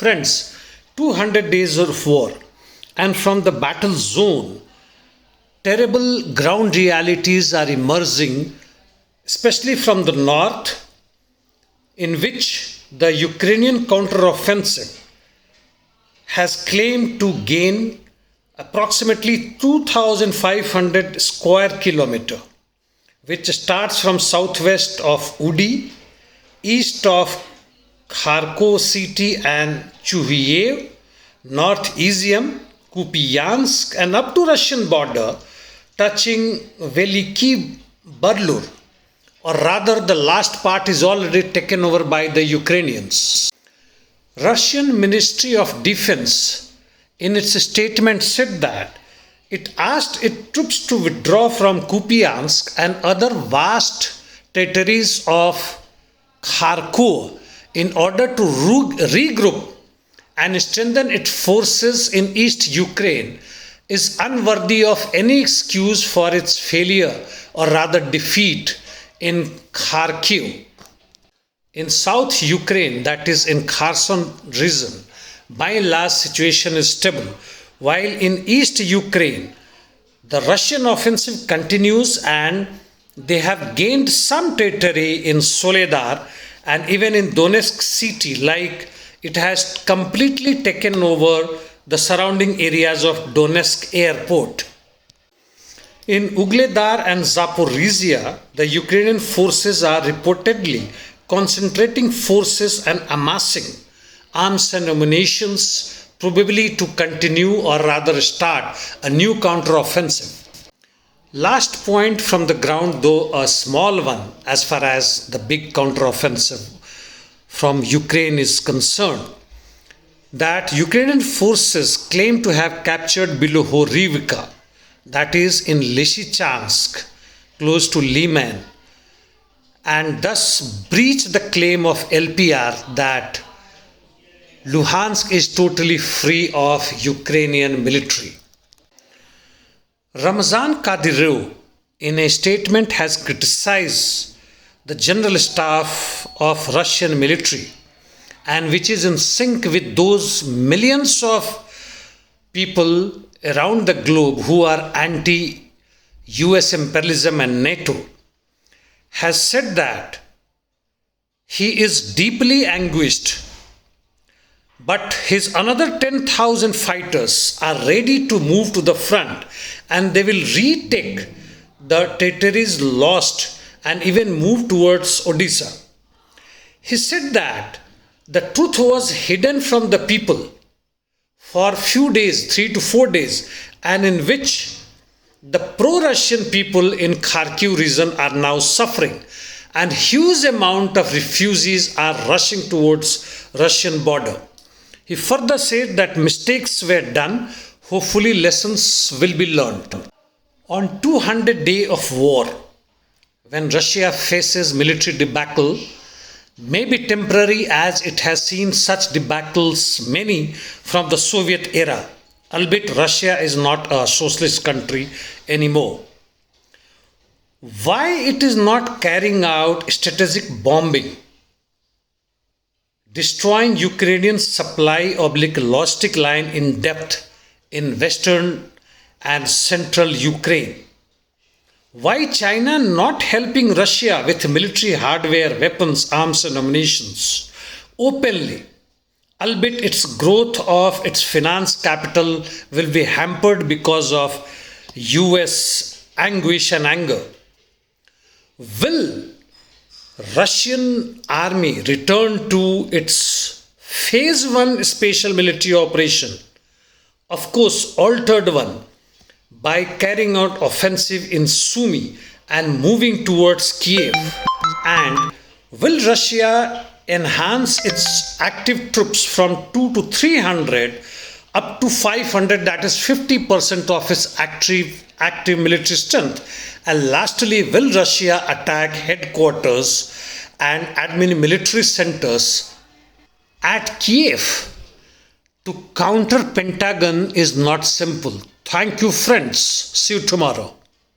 Friends, 200 days of war, and from the battle zone, terrible ground realities are emerging, especially from the north, in which the Ukrainian counteroffensive has claimed to gain approximately 2,500 square kilometer, which starts from southwest of Udi, east of Kharkiv city and Chuhuyev, north Izium, Kupyansk, and up to Russian border, touching Veliki Barlur, or rather the last part is already taken over by the Ukrainians. Russian Ministry of Defense in its statement said that it asked its troops to withdraw from Kupyansk and other vast territories of Kharkiv in order to regroup and strengthen its forces in East Ukraine is unworthy of any excuse for its failure or rather defeat in Kharkiv. In South Ukraine, that is in Kherson region, by and large situation is stable, while in East Ukraine, the Russian offensive continues and they have gained some territory in Soledar and even in Donetsk city, like it has completely taken over the surrounding areas of Donetsk airport. In Ugledar and Zaporizhia, the Ukrainian forces are reportedly concentrating forces and amassing arms and ammunitions, probably to continue or rather start a new counteroffensive. Last point from the ground, though a small one as far as the big counteroffensive from Ukraine is concerned, that Ukrainian forces claim to have captured Bilohorivka, that is in Lysychansk, close to Liman, and thus breach the claim of LPR that Luhansk is totally free of Ukrainian military. Ramzan Kadyrov, in a statement, has criticized the general staff of Russian military, and which is in sync with those millions of people around the globe who are anti-US imperialism and NATO, has said that he is deeply anguished, but his another 10,000 fighters are ready to move to the front and they will retake the territories lost and even move towards Odisha. He said that the truth was hidden from the people for few days, 3 to 4 days, and in which the pro-Russian people in Kharkiv region are now suffering and huge amount of refugees are rushing towards Russian border. He further said that mistakes were done, hopefully lessons will be learned. On 200 days of war, when Russia faces military debacle, may be temporary as it has seen such debacles many from the Soviet era, albeit Russia is not a socialist country anymore. Why it is not carrying out strategic bombing, destroying Ukrainian supply logistic line in depth in western and central Ukraine? Why China not helping Russia with military hardware, weapons, arms and ammunitions openly, albeit its growth of its finance capital will be hampered because of US anguish and anger? Will Russian army return to its phase 1 special military operation, of course altered one, by carrying out offensive in Sumy and moving towards Kiev? And will Russia enhance its active troops from 2 to 300 up to 500, that is 50% of its active military strength? And lastly, will Russia attack headquarters and admin military centers at Kiev? To counter Pentagon is not simple. Thank you, friends. See you tomorrow.